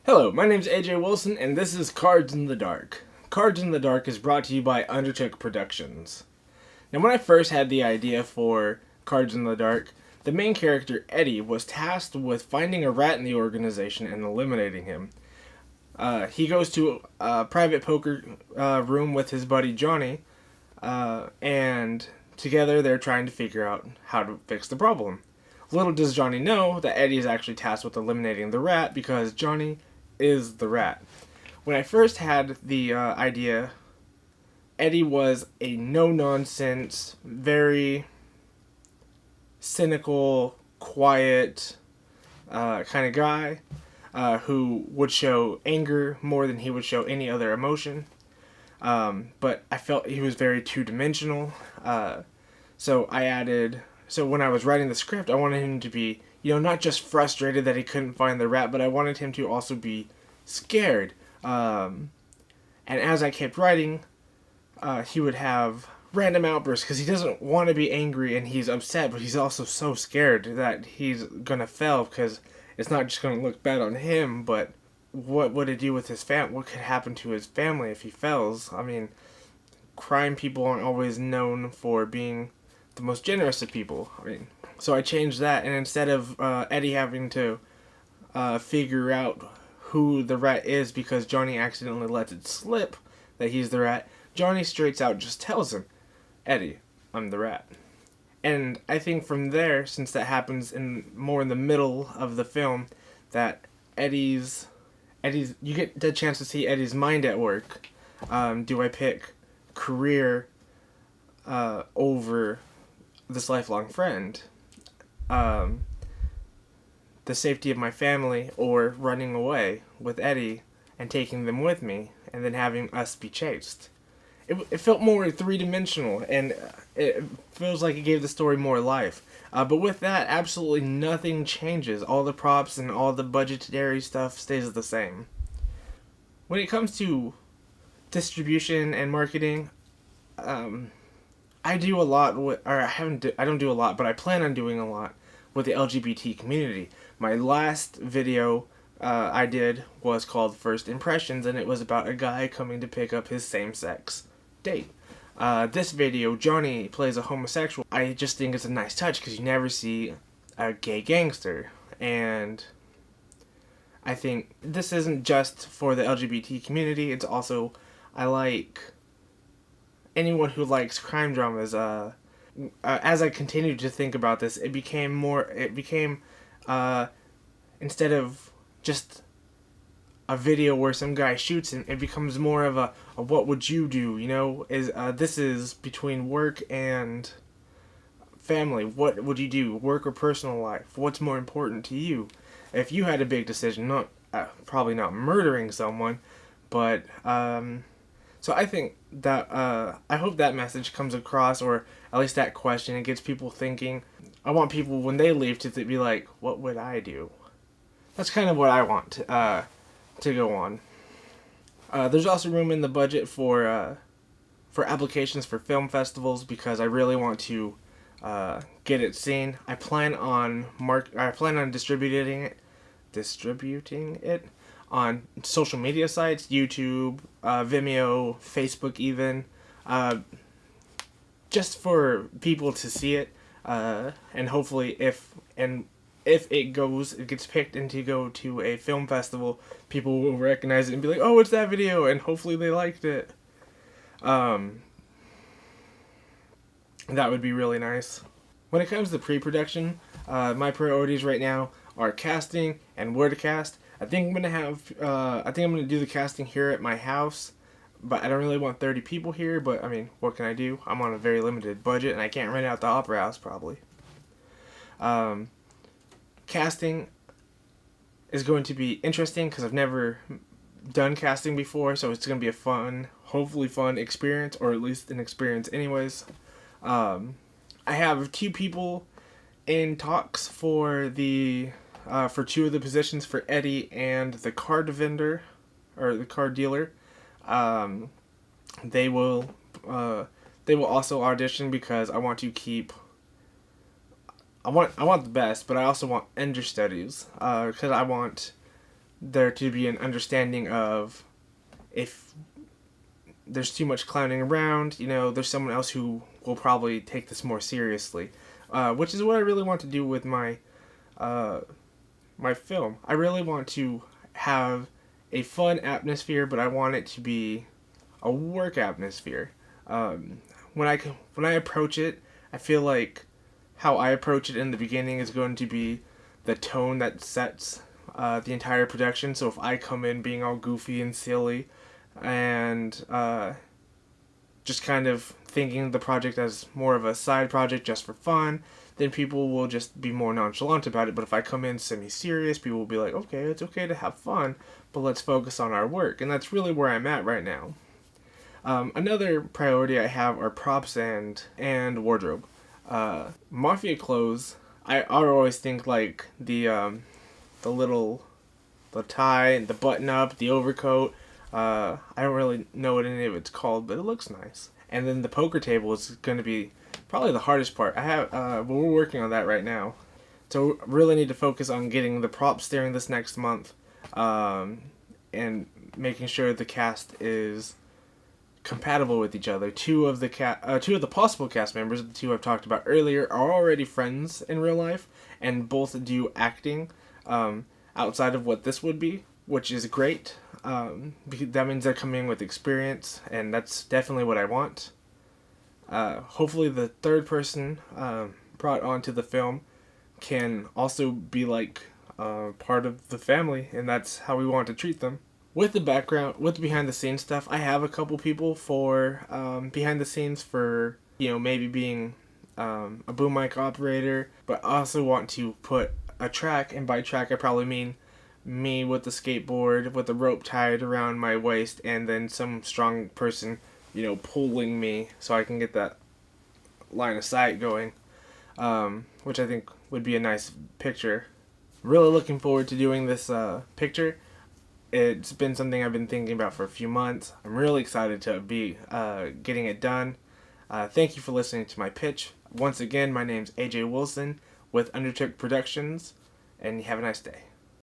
Hello, my name is AJ Wilson, and this is Cards in the Dark. Cards in the Dark is brought to you by Undertook Productions. Now, when I first had the idea for Cards in the Dark, the main character, Eddie, was tasked with finding a rat in the organization and eliminating him. He goes to a private poker room with his buddy Johnny, and together they're trying to figure out how to fix the problem. Little does Johnny know that Eddie is actually tasked with eliminating the rat because Johnny is the rat. When I first had the idea, Eddie was a no-nonsense, very cynical, quiet kind of guy who would show anger more than he would show any other emotion. But I felt he was very two-dimensional. So I added. So when I was writing the script, I wanted him to be, not just frustrated that he couldn't find the rat, but I wanted him to also be scared. And as I kept writing, he would have random outbursts because he doesn't want to be angry and he's upset, but he's also so scared that he's gonna fail because it's not just gonna look bad on him, but what would it do with his what could happen to his family if he fails? I mean, crime people aren't always known for being the most generous of people. So I changed that, and instead of Eddie having to figure out who the rat is because Johnny accidentally lets it slip that he's the rat, Johnny straight out just tells him, Eddie, I'm the rat. And I think from there, since that happens more in the middle of the film, that Eddie's you get the chance to see Eddie's mind at work. Do I pick career over this lifelong friend, the safety of my family, or running away with Eddie and taking them with me and then having us be chased? It felt more three-dimensional, and it feels like it gave the story more life. But with that, absolutely nothing changes. All the props and all the budgetary stuff stays the same. When it comes to distribution and marketing, I do a lot with, or I don't do a lot, but I plan on doing a lot with the LGBT community. My last video I did was called First Impressions, and it was about a guy coming to pick up his same-sex date. This video, Johnny plays a homosexual. I just think it's a nice touch because you never see a gay gangster, and I think this isn't just for the LGBT community. It's also, I like anyone who likes crime dramas. As I continued to think about this, it became instead of just a video where some guy shoots him, it becomes more of a what would you do? This is between work and family. What would you do? Work or personal life? What's more important to you? If you had a big decision, not probably not murdering someone, but so I think that I hope that message comes across, or at least that question. It gets people thinking. I want people when they leave to be like, what would I do? That's kind of what I want to go on. There's also room in the budget for applications for film festivals because I really want to get it seen. I plan on distributing it on social media sites, YouTube, Vimeo, Facebook, even, just for people to see it, and hopefully if it gets picked and to go to a film festival, people will recognize it and be like, oh, it's that video, and hopefully they liked it. That would be really nice. When it comes to pre-production, my priorities right now are casting and where to cast. I think I'm gonna do the casting here at my house, but I don't really want 30 people here. But I mean, what can I do? I'm on a very limited budget, and I can't rent out the Opera House probably. Casting is going to be interesting because I've never done casting before, so it's going to be a hopefully fun experience, or at least an experience anyways. I have 2 people in talks for for 2 of the positions, for Eddie and the card vendor, or the card dealer. They will also audition because I want to keep I want the best, but I also want understudies because I want there to be an understanding of if there's too much clowning around, there's someone else who will probably take this more seriously, which is what I really want to do with my film. I really want to have a fun atmosphere, but I want it to be a work atmosphere. When I approach it, I feel like how I approach it in the beginning is going to be the tone that sets the entire production. So if I come in being all goofy and silly, and just kind of thinking the project as more of a side project just for fun, then people will just be more nonchalant about it. But if I come in semi-serious, people will be like, okay, it's okay to have fun, but let's focus on our work. And that's really where I'm at right now. Another priority I have are props and wardrobe. Mafia clothes, I always think like the tie and the button up, the overcoat. I don't really know what any of it's called, but it looks nice. And then the poker table is going to be probably the hardest part. But we're working on that right now. So really need to focus on getting the props during this next month, and making sure the cast is compatible with each other. Two of the possible cast members, the two I've talked about earlier, are already friends in real life, and both do acting outside of what this would be, which is great. Because that means they're coming in with experience, and that's definitely what I want. Hopefully the third person brought onto the film can also be like part of the family, and that's how we want to treat them. With the behind the scenes stuff, I have a couple people for behind the scenes for, maybe being a boom mic operator, but I also want to put a track, and by track I probably mean me with the skateboard with the rope tied around my waist, and then some strong person, pulling me so I can get that line of sight going, which I think would be a nice picture. Really looking forward to doing this picture. It's been something I've been thinking about for a few months. I'm really excited to be getting it done. Thank you for listening to my pitch. Once again, my name's AJ Wilson with Undertook Productions, and you have a nice day.